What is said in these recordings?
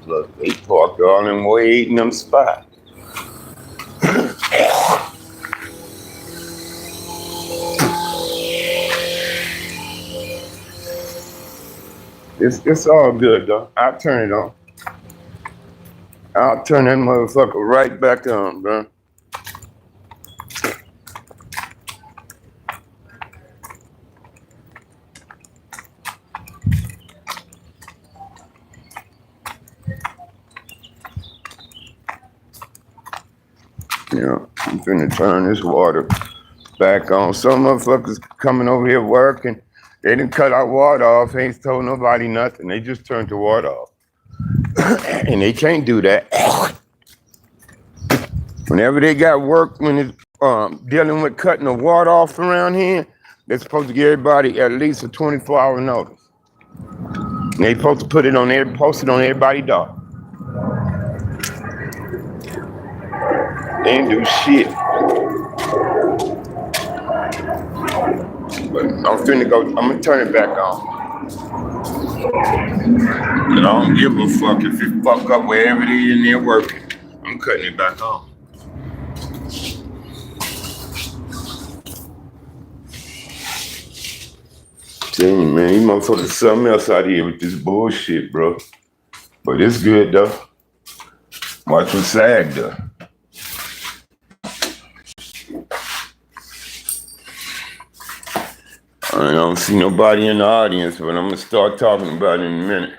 Look, they parked all them way in them spots. It's all good though. I'll turn it on. I'll turn that motherfucker right back on, bro. Yeah, I'm finna turn this water back on. Some motherfuckers coming over here working. They didn't cut our water off. Ain't told nobody nothing. They just turned the water off. And they can't do that. Whenever they got work, when it's dealing with cutting the water off around here, they're supposed to give everybody at least a 24-hour notice. And they supposed to post it on everybody's door. They ain't do shit. But I'm gonna turn it back on. And I don't give a fuck if it fuck up wherever it is in there working. I'm cutting it back on. Tell you, man, you motherfuckers something else out here with this bullshit, bro. But it's good though. Watch what SAG does. I don't see nobody in the audience, but I'm gonna start talking about it in a minute.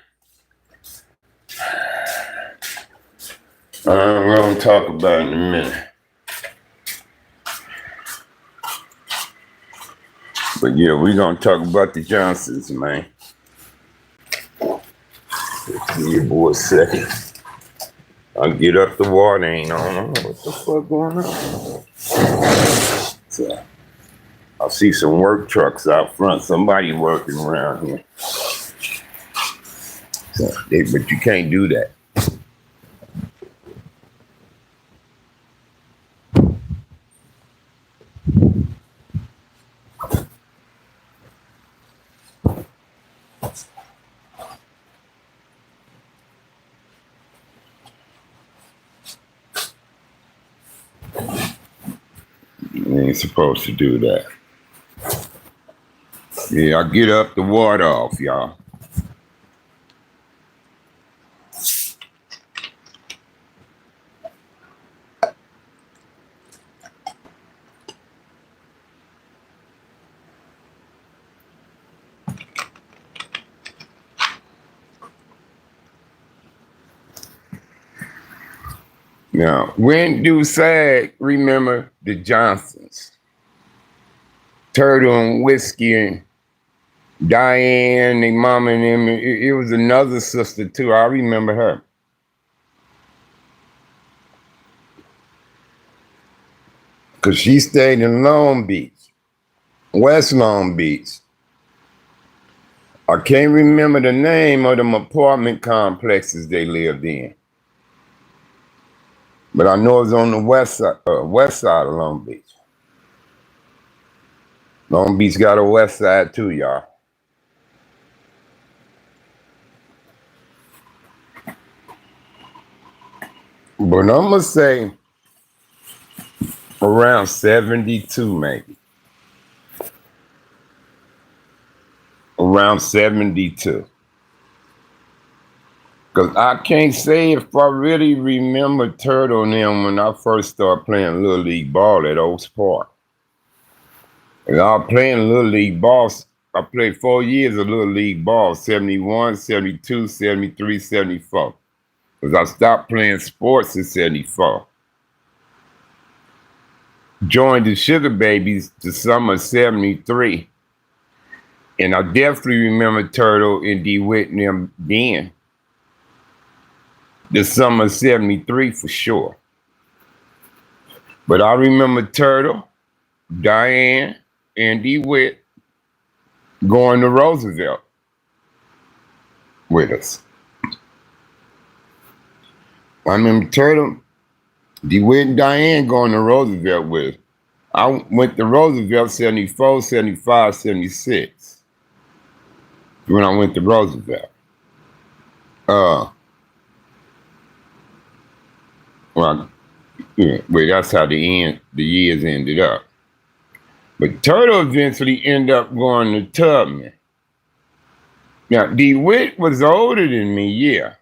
I'm gonna talk about it in a minute. But yeah, we're gonna talk about the Johnsons, man. Give me boy a second. I'll get up the water, ain't on. What the fuck going on? So, I see some work trucks out front. Somebody working around here. So, but you can't do that. You ain't supposed to do that. Yeah, I'll get up the water off, y'all. Now, when do SAG remember the Johnsons? Turtle and Whiskey and Diane, their mama and them. It was another sister too. I remember her. Because she stayed in Long Beach, West Long Beach. I can't remember the name of them apartment complexes they lived in. But I know it was on the west side of Long Beach. Long Beach got a west side too, y'all. But I'm gonna say around 72, maybe. Around 72. Because I can't say if I really remember Turtle and them when I first started playing Little League ball at Oaks Park. And I was playing Little League ball. I played 4 years of Little League ball, 71, 72, 73, 74. Because I stopped playing sports in 74. Joined the Sugar Babies the summer of 73. And I definitely remember Turtle and DeWitt and them then. The summer of 73 for sure. But I remember Turtle, Diane, and DeWitt going to Roosevelt with us. I remember Turtle, DeWitt, and Diane going to Roosevelt with us. I went to Roosevelt 74, 75, 76. When I went to Roosevelt. Well, yeah, well, that's how the years ended up. But Turtle eventually ended up going to Tubman. Now, DeWitt was older than me, yeah.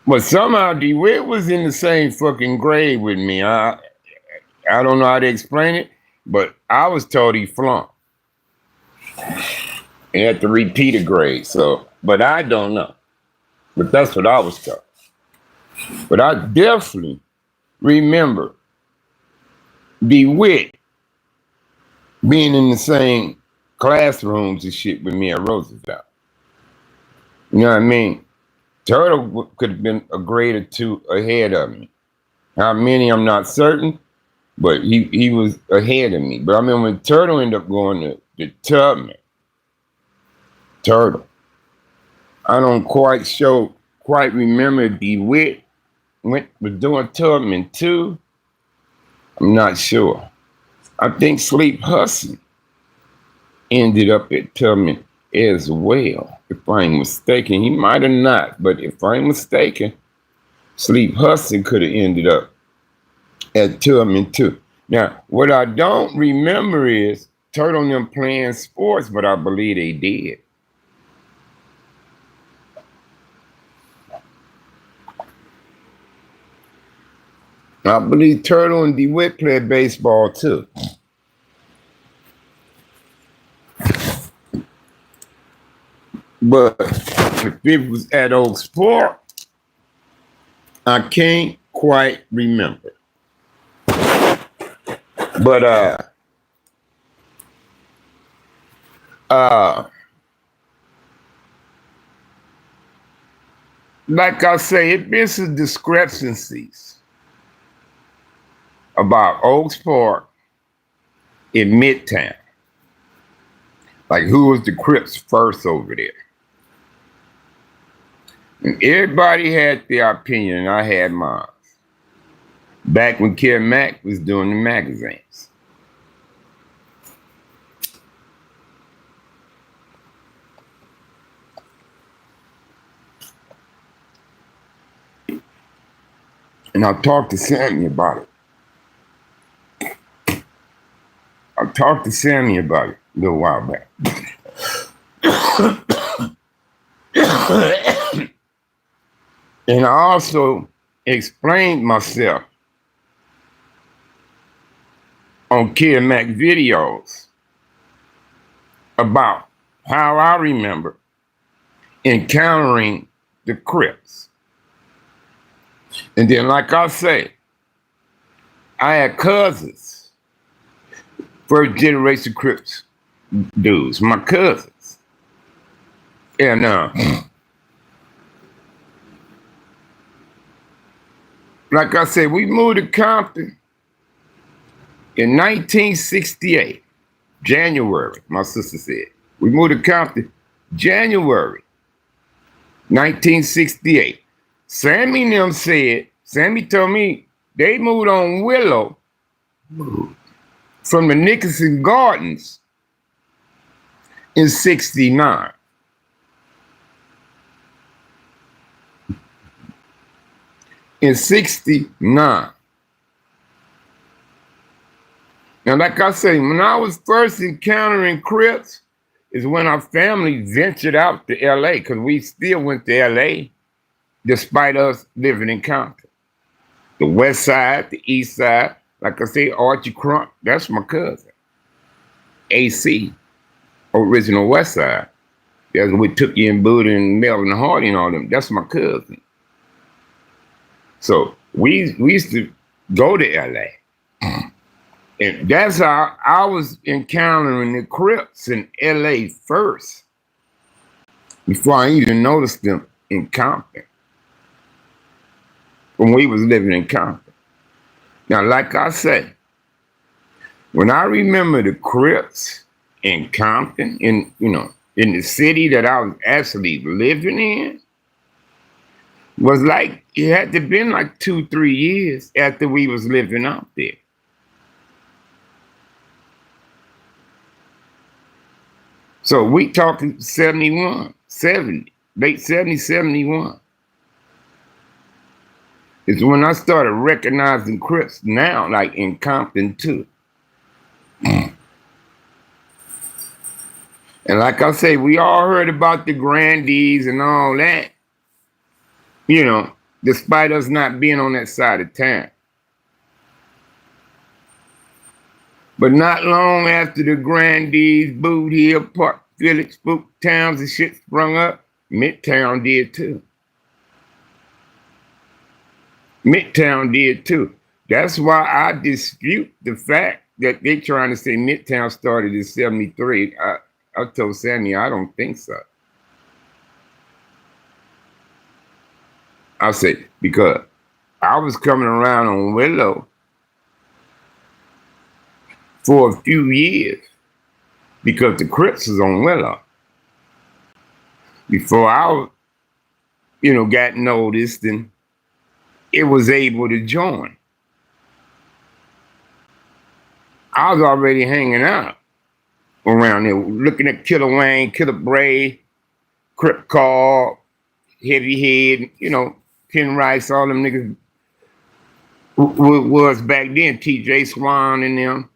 But somehow DeWitt was in the same fucking grade with me. I don't know how to explain it, but I was told he flunked. He had to repeat a grade, so, but I don't know. But that's what I was told. But I definitely remember DeWitt being in the same classrooms and shit with me at Roosevelt. You know what I mean? Turtle could have been a grade or two ahead of me. How many, I'm not certain, but he was ahead of me. But I remember when Turtle ended up going to Tubman. Turtle. I don't quite remember DeWitt was doing Tubman too. I'm not sure. I think Sleep Hudson ended up at Tubman as well, if I ain't mistaken. He might have not, but if I ain't mistaken, Sleep Hudson could have ended up at Tubman too. Now, what I don't remember is Turtle and them playing sports, but I believe they did. I believe Turtle and DeWitt played baseball too. But if it was at Oaks Park, I can't quite remember. But like I say, it been some discrepancies about Oaks Park in Midtown. Like who was the Crips first over there? And everybody had their opinion, and I had mine. Back when Kid Mack was doing the magazines. And I talked to Sammy about it. a little while back. And I also explained myself on Kid Mac videos about how I remember encountering the Crips. And then, like I say, I had cousins, first generation Crips dudes, my cousins. And like I said, we moved to Compton in 1968, January, my sister said. We moved to Compton January 1968. Sammy and them said, Sammy told me they moved on Willow from the Nicholson Gardens in 69. In 69. Now, like I say, when I was first encountering Crips is when our family ventured out to LA, because we still went to LA despite us living in Compton. The west side, the east side, like I say, Archie Crump, that's my cousin. AC, original west side. That's we took you in Buddha and Melvin Hardy and all them. That's my cousin. So we used to go to LA. And that's how I was encountering the Crips in LA first, before I even noticed them in Compton, when we was living in Compton. Now, like I say, when I remember the Crips in Compton, in the city that I was actually living in, was like, it had to have been like 2-3 years after we was living out there. So we talking 71, 70, late 70, 71. It's when I started recognizing Crips now, like in Compton too. And like I say, we all heard about the grandees and all that, you know, despite us not being on that side of town. But not long after the grandees, Boot Hill, Park Village, Spook Towns and shit sprung up, Midtown did too. Midtown did too. That's why I dispute the fact that they trying to say Midtown started in 73. I told Sammy, I don't think so. I said, because I was coming around on Willow for a few years because the Crips was on Willow. Before I, got noticed and it was able to join. I was already hanging out around there, looking at Killer Wayne, Killer Bray, Crip Call, Heavy Head, Ken Rice, all them niggas was back then, TJ Swan and them,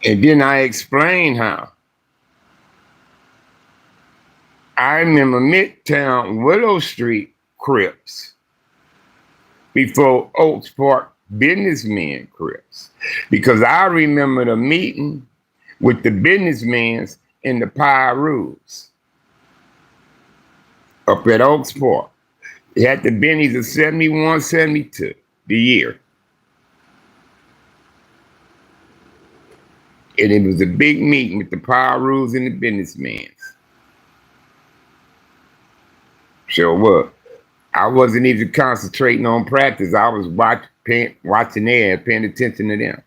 And then I explained how. I remember Midtown Willow Street Crips before Oaks Park businessmen Crips. Because I remember the meeting with the businessmen in the Pyrus up at Oaks Park. It had the Bennies of 71, 72, the year. And it was a big meeting with the Pyrus and the businessmen. Sure was. I wasn't even concentrating on practice. I was watching there and paying attention to them.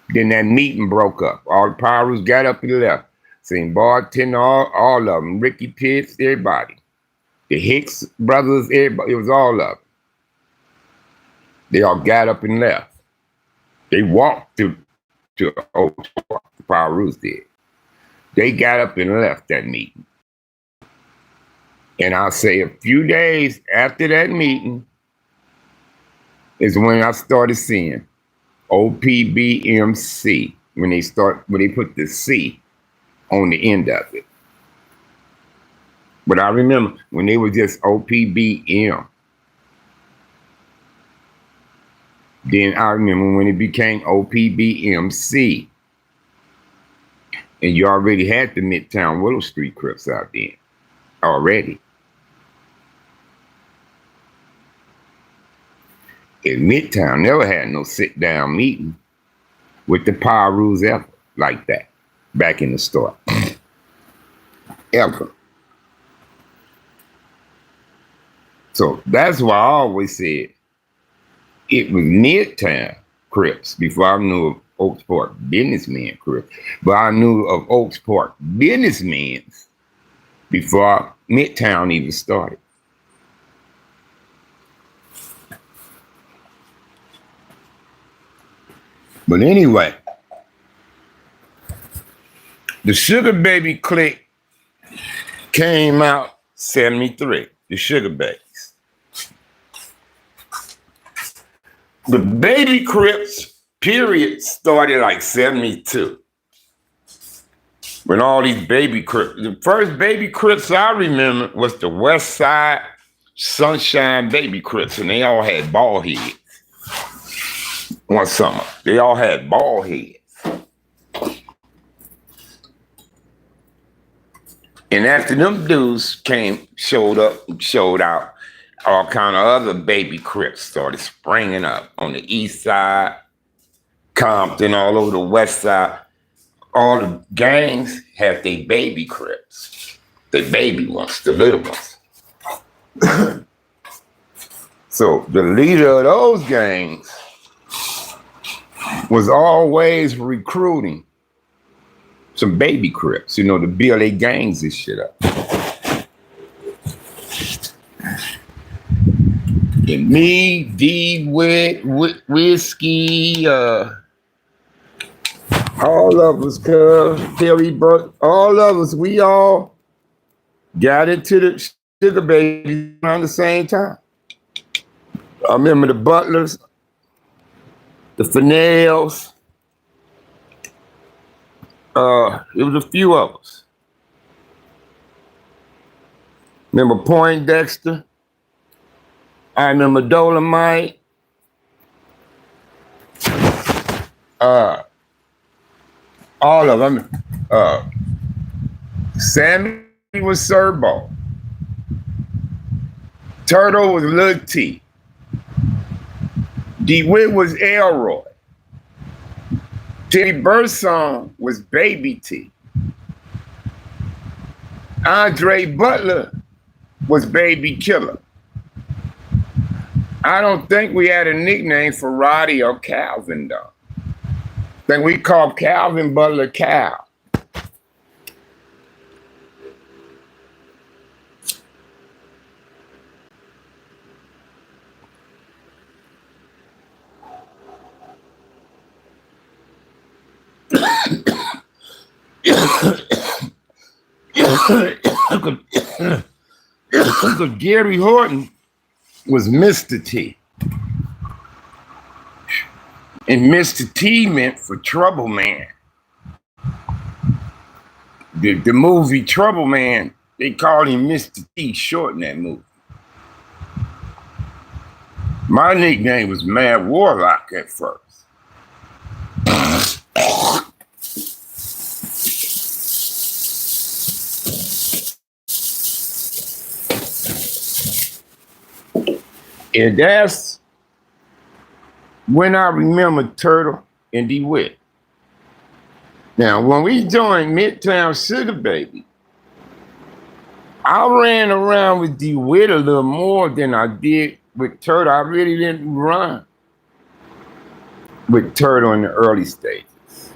Then that meeting broke up. All the Pyrus got up and left. Seen bartender, all of them. Ricky Pitts, everybody. The Hicks brothers, everybody. It was all of them. They all got up and left. They walked to Oaks Park. The Pyrus did. They got up and left that meeting. And I'll say a few days after that meeting is when I started seeing OPBMC, when they put the C on the end of it. But I remember when they were just OPBM. Then I remember when it became OPBMC. And you already had the Midtown Willow Street Crips out there already. In Midtown never had no sit-down meeting with the Pyrus ever like that back in the store. Ever. So that's why I always said it was Midtown Crips before I knew of Oaks Park businessmen Crips. But I knew of Oaks Park businessmen before Midtown even started. But anyway, the Sugar Baby Clique came out 73, the Sugar Babies. The Baby Crips, period, started like 72. When all these Baby Crips, the first Baby Crips I remember was the West Side Sunshine Baby Crips, and they all had bald heads. One summer, they all had bald heads. And after them dudes showed out, all kind of other Baby Crips started springing up on the east side, Compton, all over the west side. All the gangs have their Baby Crips, the baby ones, the little ones. So the leader of those gangs was always recruiting some Baby Crips, to build their gangs and shit up. And me, D, Whiskey, all of us, Terry Burke, all of us, we all Got into the Sugar Babies around the same time. I remember the Butlers, the Fennells. It was a few of us. Remember Poindexter? I remember Dolomite. All of them. Sammy was Serbo. Turtle was Lil T. DeWitt was Elroy. Teddy Birdsong was Baby T. Andre Butler was Baby Killer. I don't think we had a nickname for Roddy or Calvin, though. I think we called Calvin Butler Cal. Because Gary Horton was Mr. T. And Mr. T meant for Trouble Man. The movie Trouble Man, they called him Mr. T short in that movie. My nickname was Mad Warlock at first. And that's when I remember Turtle and DeWitt. Now, when we joined Midtown Sugar Baby, I ran around with DeWitt a little more than I did with Turtle. I really didn't run with Turtle in the early stages.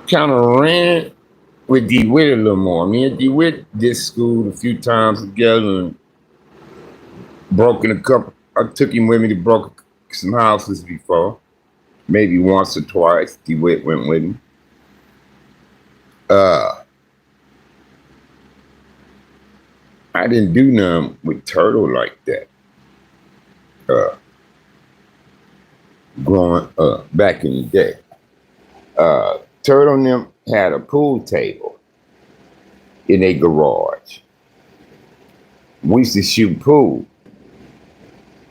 Kind of ran with DeWitt a little more. Me and DeWitt did school a few times together and broken a couple. I took him with me to broke some houses before, maybe once or twice. DeWitt went with me. I didn't do nothing with Turtle like that. Growing up back in the day, Turtle and them had a pool table in their garage. We used to shoot pool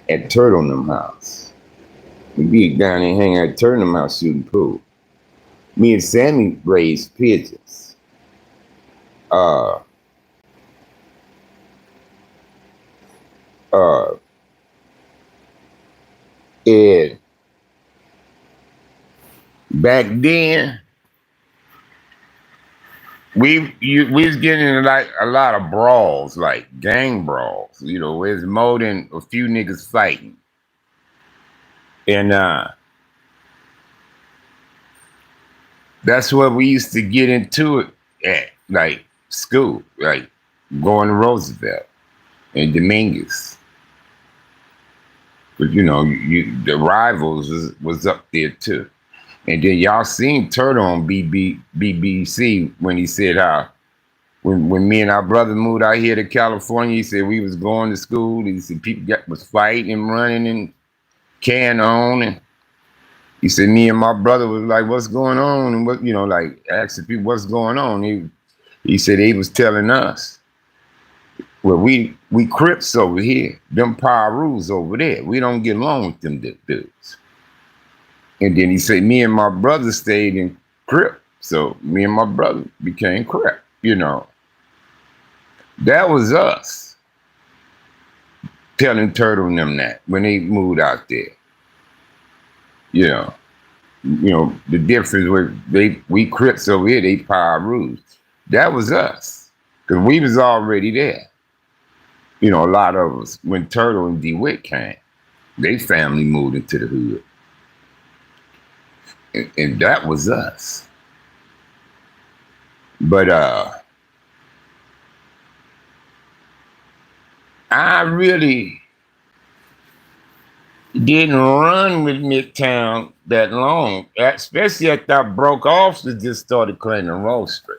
at Turtle and them house. We'd be down there hanging at Turtle and them house shooting pool. Me and Sammy raised pigeons. And back then, we was getting in like a lot of brawls, like gang brawls. You know, there's more than a few niggas fighting. And that's what we used to get into it at, like school, like going to Roosevelt and Dominguez. But you know, the rivals was up there too. And then y'all seen Turtle on BBC when he said how when me and our brother moved out here to California, he said we was going to school. He said people was fighting and running and carrying on, and he said me and my brother was like, "What's going on?" And what, you know, like asking people what's going on. He said he was telling us, well, we Crips over here, them Power Rules over there. We don't get along with them dudes. And then he said, me and my brother stayed in Crip. So me and my brother became Crip, you know. That was us telling Turtle and them that when they moved out there. You know, the difference with we Crips over here, they Power Rules. That was us. Because we was already there. You know, a lot of us, when Turtle and DeWitt came, they family moved into the hood. And that was us. But I really didn't run with Midtown that long, especially after I broke off to just started cleaning Roll Street.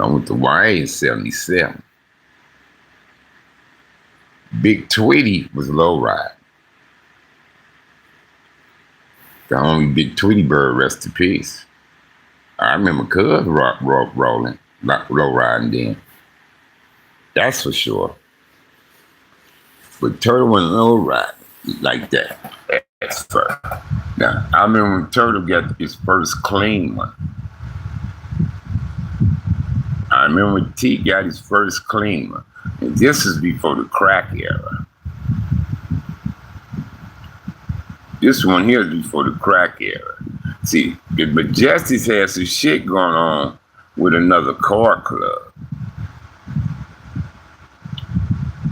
I went to YA in 77. Big Tweety was low ride. The only Big Tweety bird, rest in peace. I remember Cuz rolling, like low riding then. That's for sure. But Turtle wasn't low ride like that at first. Now, I remember when Turtle got his first clean one. I remember when T got his first clean one. And this is before the crack era. This one here is before the crack era. See, the Majestics had some shit going on with another car club.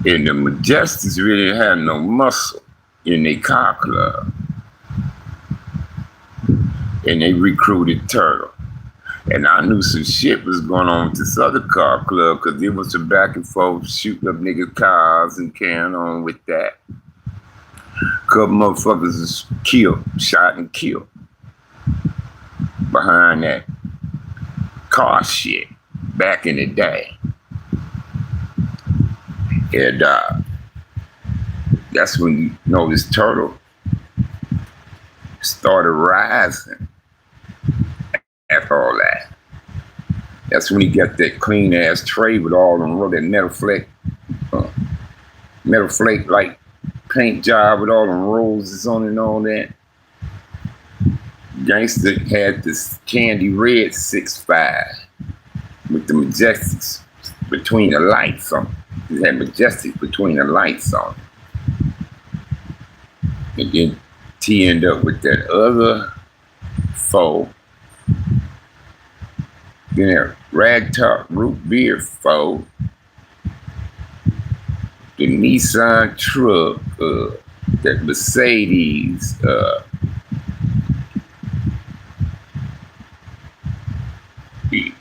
And the Majestics really didn't have no muscle in their car club. And they recruited Turtle. And I knew some shit was going on with this other car club because there was a back and forth shooting up niggas' cars and carrying on with that. Couple motherfuckers was killed, shot and killed behind that car shit back in the day. And that's when you know this Turtle started rising after all that. That's when he got that clean ass tray with all them that metal flake like paint job with all them roses on it and all that. Gangsta had this candy red 6.5 with the Majestics between the lights on. He had Majestics between the lights on. And then T ended up with that other foe. Then that ragtop root beer foe. The Nissan truck, that Mercedes,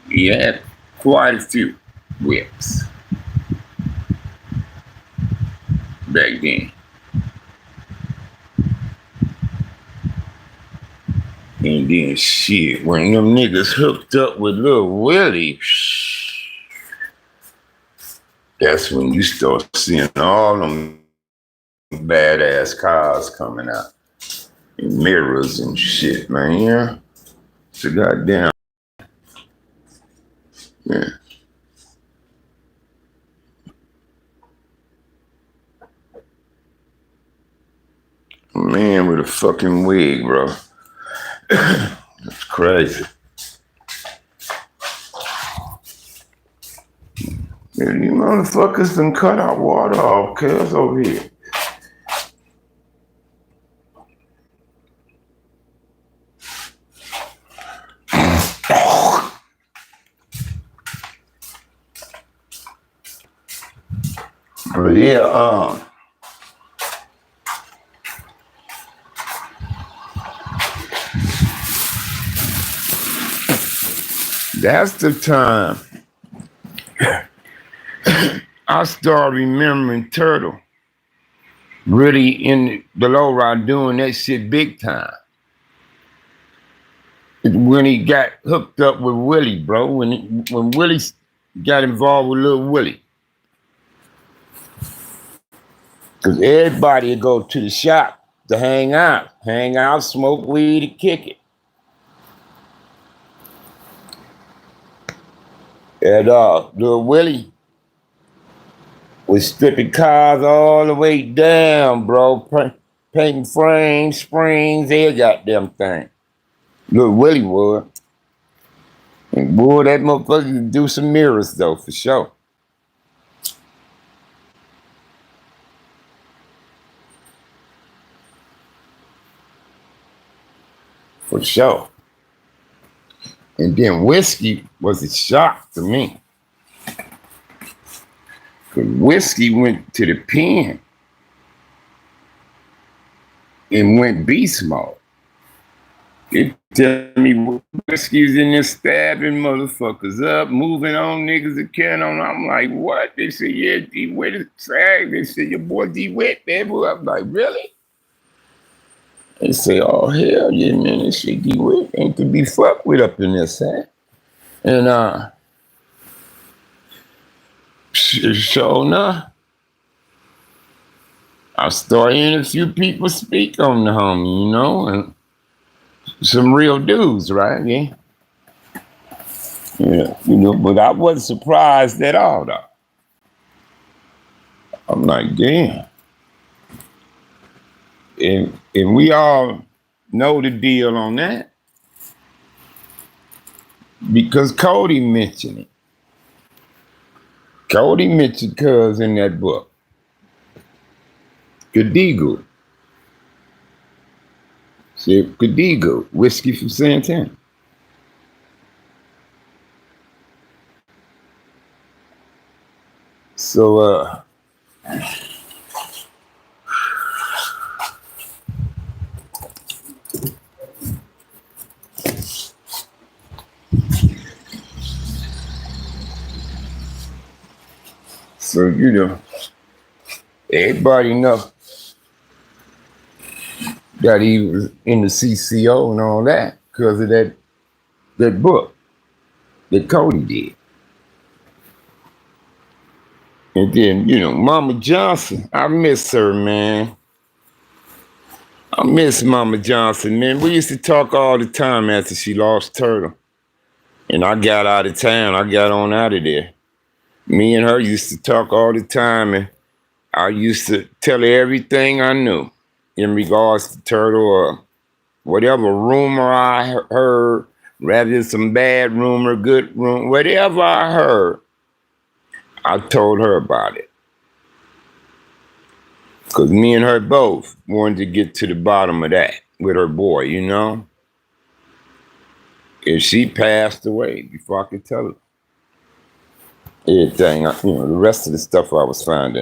he had quite a few whips back then. And then shit, when them niggas hooked up with Lil Willie, that's when you start seeing all them badass cars coming out. And mirrors and shit, man, yeah. It's a goddamn, yeah. Man with a fucking wig, bro. That's crazy. Man, you motherfuckers done cut our water off, cuz, over here. But yeah, that's the time I started remembering Turtle really in the low ride doing that shit big time. When he got hooked up with Willie, bro, when Willie got involved with Lil Willie. Because everybody would go to the shop to hang out, smoke weed, and kick it. And Lil Willie was stripping cars all the way down, bro. Painting frames, springs, every goddamn thing. Lil Willie would. And boy, that motherfucker could do some mirrors though, for sure. For sure. And then whiskey was a shock to me. Because whiskey went to the pen and went beast mode. They tell me whiskey's in there stabbing motherfuckers up, moving on niggas and carrying on. I'm like, what? They say, yeah, D-Wit is tag. They say, your boy D-Wit, baby. I'm like, really? They say, oh, hell yeah, man, this shit D-Wit ain't to be fucked with up in this, huh? And Sure enough, I started hearing a few people speak on the homie, and some real dudes, right? Yeah. Yeah, but I wasn't surprised at all, though. I'm like, damn. And we all know the deal on that because Cody mentioned it. Cody mentioned Cuz in that book. Kadigu. See, Kadigu, whiskey from Santana. So, everybody know that he was in the CCO and all that because of that book that Cody did. And then, Mama Johnson, I miss her, man. I miss Mama Johnson, man. We used to talk all the time after she lost Turtle. And I got out of town. I got on out of there. Me and her used to talk all the time, and I used to tell her everything I knew in regards to Turtle or whatever rumor I heard, rather than some bad rumor, good rumor, whatever I heard, I told her about it. Because me and her both wanted to get to the bottom of that with her boy, And she passed away before I could tell her everything, the rest of the stuff I was finding